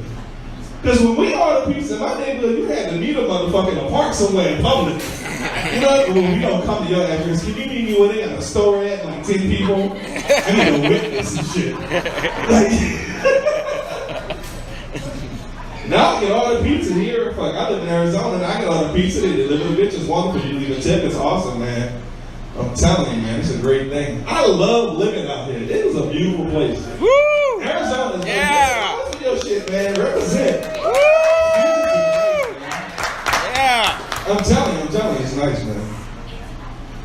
Because when we order pizza in my neighborhood, you had to meet a motherfucker in a park somewhere in public. You know, well, we don't come to your address. Can you meet me where they got a store at, like 10 people? I need a witness and shit. Like, now I can order pizza here. Fuck, I live in Arizona and I can order pizza. They deliver bitches wonderful. You leave a tip. It's awesome, man. I'm telling you, man, it's a great thing. I love living out here. It is a beautiful place. Woo! Arizona's Yeah! Listen to your shit, man. Represent. Woo! Yeah! I'm telling you, it's nice, man.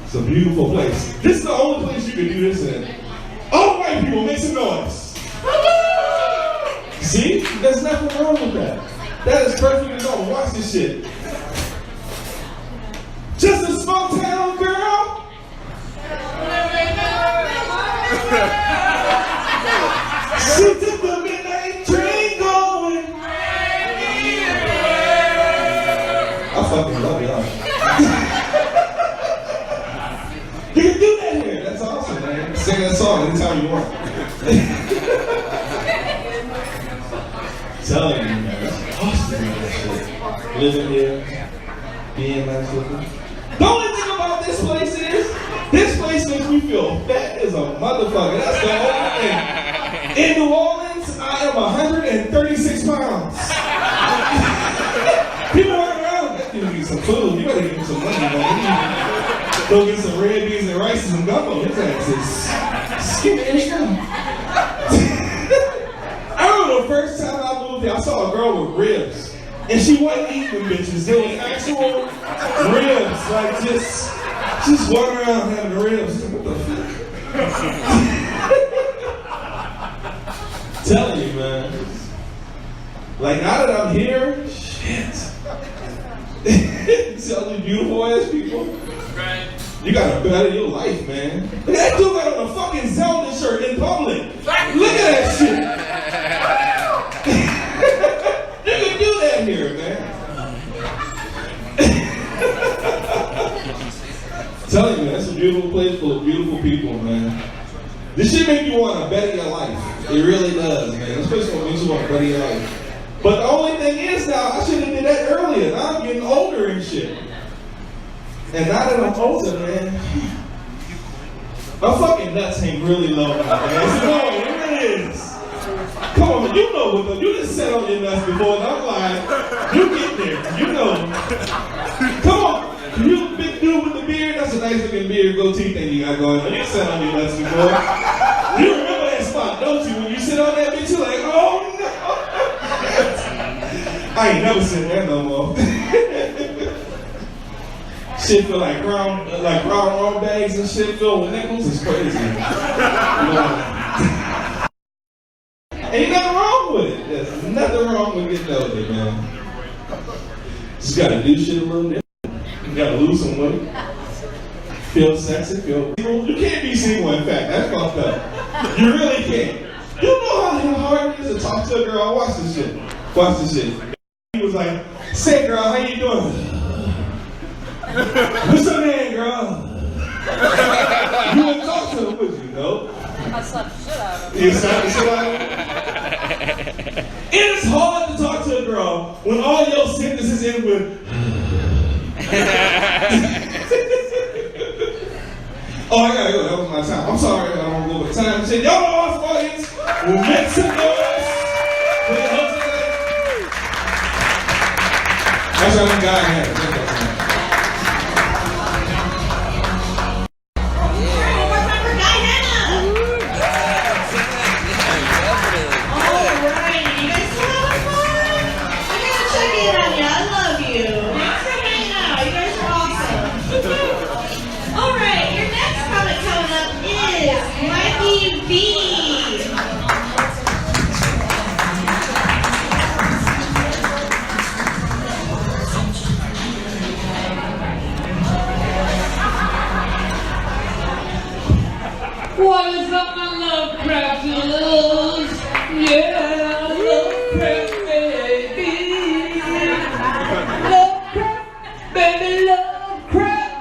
It's a beautiful place. This is the only place you can do this in. All white people make some noise. See? There's nothing wrong with that. That is perfectly normal. Watch this shit. Just a small town girl. She took the midnight train going. I fucking love y'all. You can do that here. That's awesome, man. Sing that song anytime you want. Telling you, man. That's awesome, man. Living here, being nice with them. The only thing about this place makes me feel fat as a motherfucker. That's the only thing. In New Orleans, I am 136 pounds. People run around, that dude needs some food. You better give him some money, man. Go get some red beans and rice and some gumbo. His ass is skinny as hell. I remember the first time I moved here, I saw a girl with ribs. And she wasn't eating them bitches. They were actual ribs. Like just walking around having the ribs. What the fuck? Telling you, man. Like now that I'm here, shit. See all these beautiful ass people? Right. You gotta better your life, man. Look at that dude got on a fucking Zelda shirt in public. Look at that shit. You can do that here, man. Telling you, man, it's a beautiful place full of beautiful people, man. This shit make you want to better your life. It really does, man. This place makes you want to better your life. But the only thing is now, I should have did that earlier. Now I'm getting older and shit. And now that I'm older, man, my fucking nuts hang really low now, man. So, no, it really is. Come on, man, you know what the, you just sat on your nuts before, and I'm like, you get there, you know. Come on, you big dude with the beard, that's a nice looking beard, goatee thing you got going on. You sat on your nuts before. You remember that spot, don't you? When you sit on that bitch, you're like, oh no. I ain't never seen that no more. Shit feel like brown bags and shit filled with nickels is crazy. Ain't nothing wrong with it. There's nothing wrong with getting older, man. Just gotta do shit a little different. You gotta lose some weight. Feel sexy, feel single. You can't be single, in fact. That's fucked up. You really can't. You know how hard it is to talk to a girl. Watch this shit. Watch this shit. He was like, say girl, how you doing? What's your name, girl? You wouldn't talk to him, would you? No. I slapped the shit out of him. You slapped the shit out of him? It is hard to talk to a girl when all your sentences end with. Oh, I gotta go. That was my time. I'm sorry. I don't go with time. Y'all know our audience. We'll make some noise. For the host today. That's how them guys have it. What is up, my Lovecraft loves? Yeah, Lovecraft, baby. Lovecraft, baby, Lovecraft.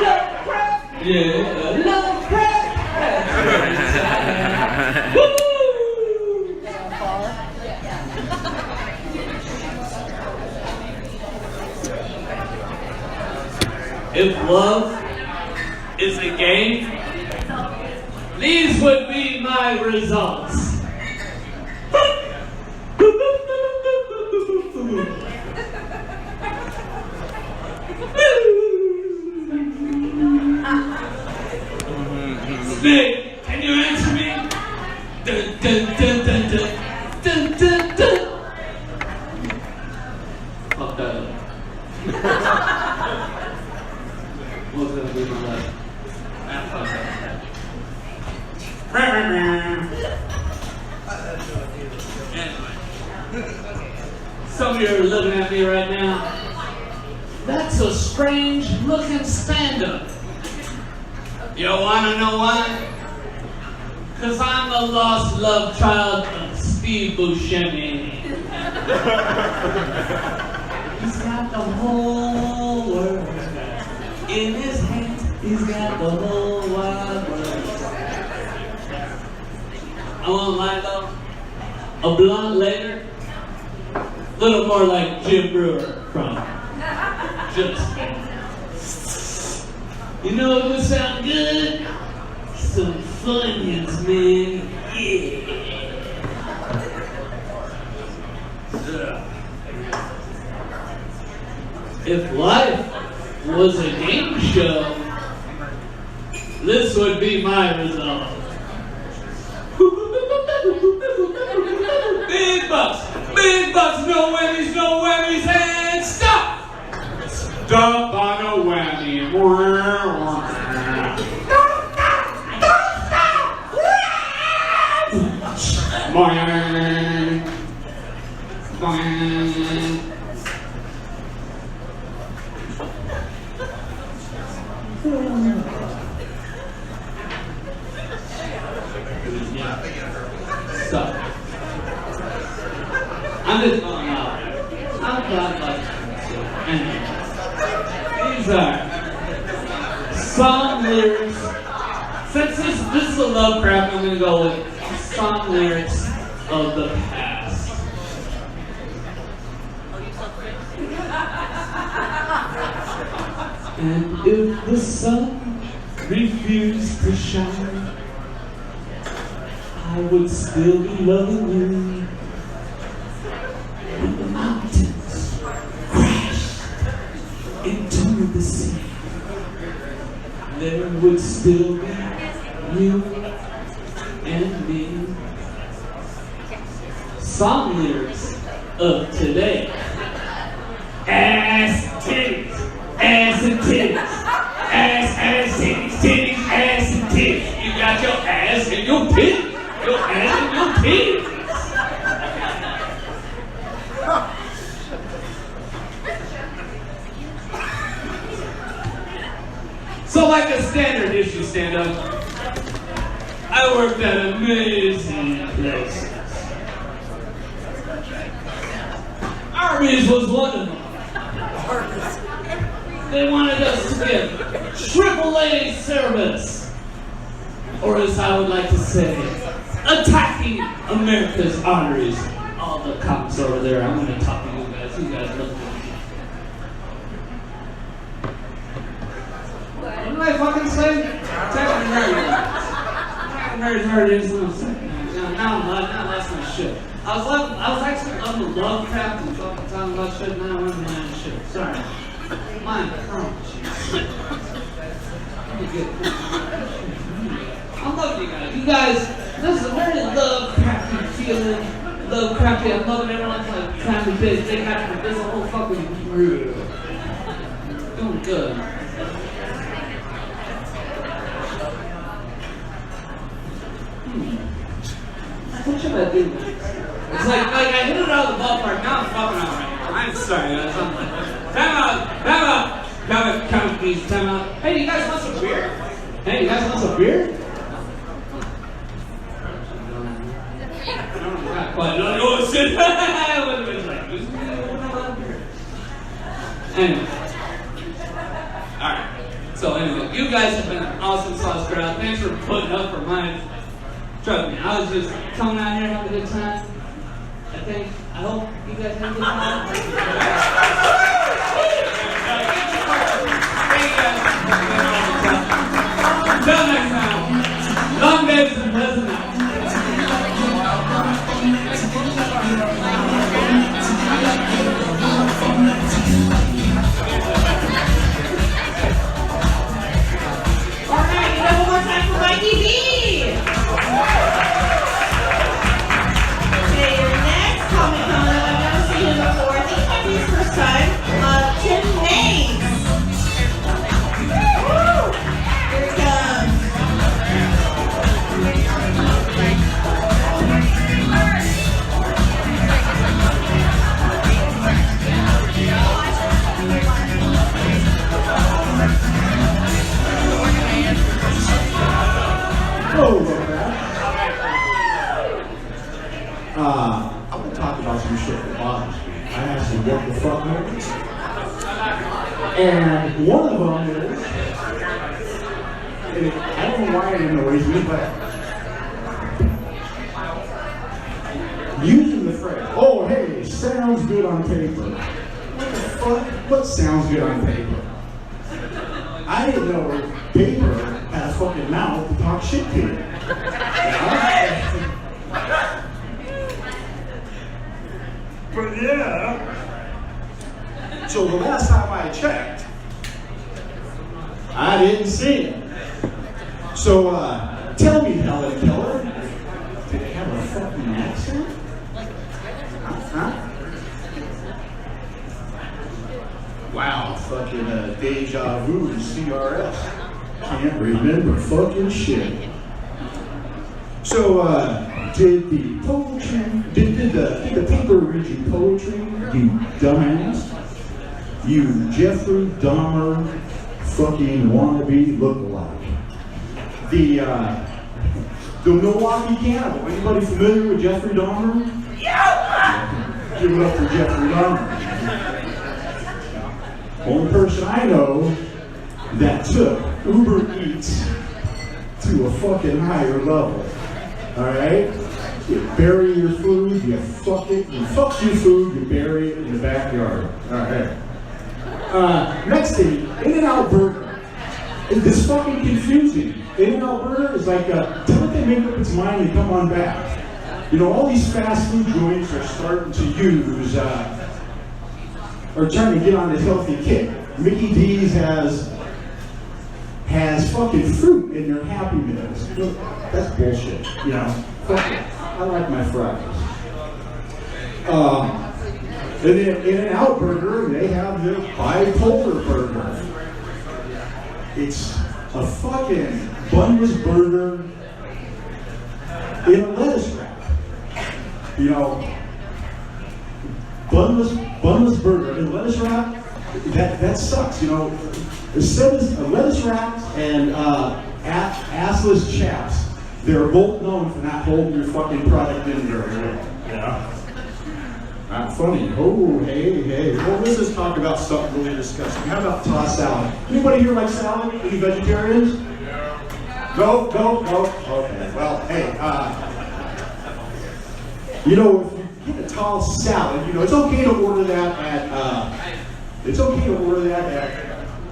Lovecraft, yeah, Lovecraft. Woo! If love is a game, these would be my results. Some of you are looking at me right now. That's a strange looking stand-up. You wanna know why? Cause I'm the lost love child of Steve Buscemi. He's got the whole world in his hands. He's got the whole wide world. I won't lie though. A blonde later, a little more like Jim Brewer from Just. You know what would sound good? Some Funyuns, man. Yeah. If life was a game show, this would be my result. Big bucks, no whammies, and stop! Stop on a whammy. Boing. Boing. Stop. I'm just going out. I'm glad about these are song lyrics. Since this is a Lovecraft, I'm going to go with song lyrics of the past. And if the sun refused to shine, I would still be loving you. When the mountains crashed into the sea, there would still be you and me. Song lyrics of today. Ass titties, ass and titties, ass titties, titties, ass and titties. You got your ass and your titties, your ass and your titties. So like a standard issue stand-up, I worked at amazing places. Arby's was one of them. They wanted us to get AAA service, or as I would like to say, attacking America's arteries. All the cops over there, I'm going to talk to you guys. You guys look good. What did I fucking say? Attacking America's arteries. Now that's my shit. I was actually on the Lovecraft and fucking talking about shit, and now I'm running my own shit. Sorry. Mine, I love you guys. You guys, this is a very Lovecrafty feeling. Lovecrafty, I'm loving everyone's like trying to big. They got this whole fucking doing good. What should I do? It's like I hit it out of the ballpark, now I'm fucking out right now. I'm sorry, guys. Time out, please, time out. Hey, you guys want some beer? Hey, you guys want some beer? Not quite, no, shit. Anyway. Alright. So anyway, you guys have been an awesome sauce crowd. Thanks for putting up for mine. Trust me, I was just coming out here having a good time. I hope you guys had a good time. Until next time, long days and pleasant nights. Alright, you have one more time for my TV. Okay, your next Comic Con, I've never seen him before. I think it might be his first time. Tim Hayes. Woo! Here he comes. I'm gonna talk about some shit that bothers me. I asked them what the fuck movies. And one of them is, and I don't know why it annoys me, but using the phrase, oh hey, sounds good on paper. What the fuck? What sounds good on paper? I didn't know paper had a fucking mouth to talk shit to. But yeah. So the last time I checked, I didn't see it. So tell me, Helen Keller, did they have a fucking accent? Huh? Wow, fucking deja vu and CRS. Can't remember fucking shit. So, did the poetry, did the paper read you poetry, you dumbass? You Jeffrey Dahmer fucking wannabe lookalike. The Milwaukee Cannibal. Anybody familiar with Jeffrey Dahmer? Yeah! Give it up for Jeffrey Dahmer. Only person I know that took Uber Eats to a fucking higher level. Alright? You bury your food, you fuck it, you fuck your food, you bury it in the backyard. Alright. Next thing, In-N-Out Burger. This is fucking confusing. In-N-Out Burger is like, don't they make up its mind and come on back? You know, all these fast food joints are starting to use, or trying to get on this healthy kick. Mickey D's has fucking fruit in their Happy Meals. That's bullshit, you know. Fuck it. I like my fries. And then In-N-Out Burger, they have their bipolar burger. It's a fucking bunless burger in a lettuce wrap. You know, bunless burger in a lettuce wrap. That sucks. You know, instead of a lettuce wrap and assless chaps, they're both known for not holding your fucking product in very well. Yeah. Not funny. Oh, hey. Well, let's just talk about something really disgusting. How about tossed salad? Anybody here like salad? Any vegetarians? No. Okay. Well, hey, you know, if you get a tossed salad, you know, it's okay to order that at,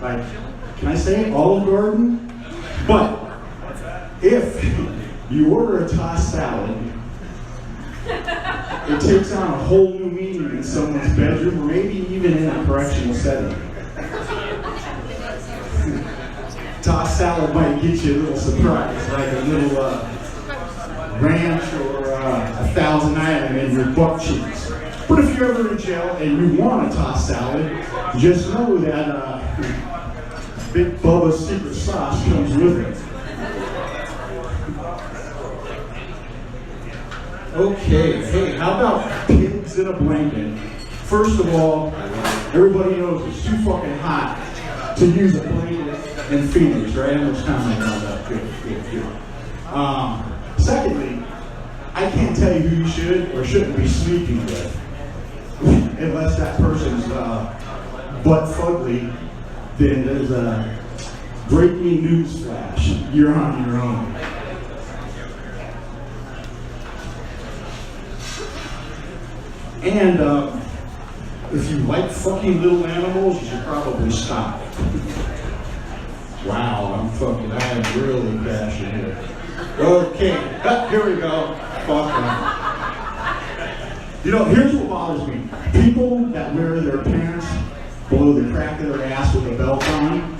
like, can I say it? Olive Garden? But if you order a tossed salad, it takes on a whole new meaning in someone's bedroom, or maybe even in a correctional setting. Tossed salad might get you a little surprise, like a little ranch or 1,000 item in your butt cheeks. But if you're ever in jail and you want a tossed salad, just know that Big Bubba's secret sauce comes with it. Okay, hey, how about pigs in a blanket? First of all, everybody knows it's too fucking hot to use a blanket in Phoenix, right? How much time I know that? Good. Secondly, I can't tell you who you should or shouldn't be sleeping with, unless that person's butt fugly. Then there's a breaking news flash. You're on your own. And if you like fucking little animals, you should probably stop. Wow, I am really passionate. Okay, here we go. Fuck that. You know, here's what bothers me. People that wear their pants below the crack of their ass with a belt on.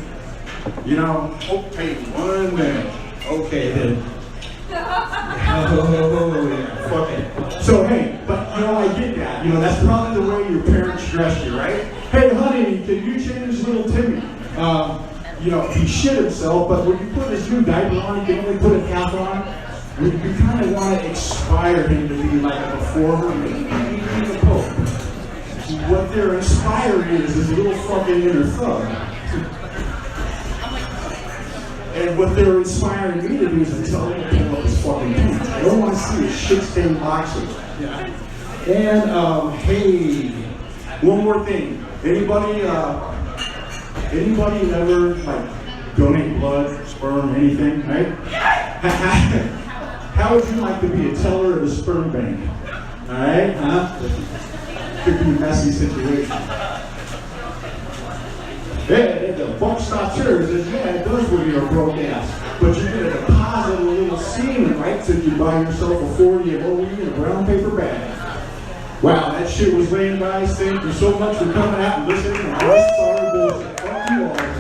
You know, okay, 1 minute. Okay, then. Oh, yeah, fuck it. So, hey, but, you know, I get that. You know, that's probably the way your parents dressed you, right? Hey, honey, can you change little Timmy? You know, he shit himself, but when you put his new diaper on, you can only put it half on. You kind of want to inspire him to be like a performer, maybe even a pope. What they're inspiring is this little fucking inner thug. And what they're inspiring me to do is to tell him to pull up his fucking pants. I don't want to see his shit-stained boxers. And, hey, one more thing. Anybody ever, like, donate blood, sperm, anything, right? How would you like to be a teller of a sperm bank? All right, huh? Could be a messy situation. Yeah, the buck stops here. Says, yeah, it does when you're a broke ass. But you're going to deposit a little semen, right? So you buy yourself a 40 of OE in a brown paper bag. Wow, that shit was laying, guys. Thank you so much for coming out and listening. I'm sorry, bullshit. Fuck you all.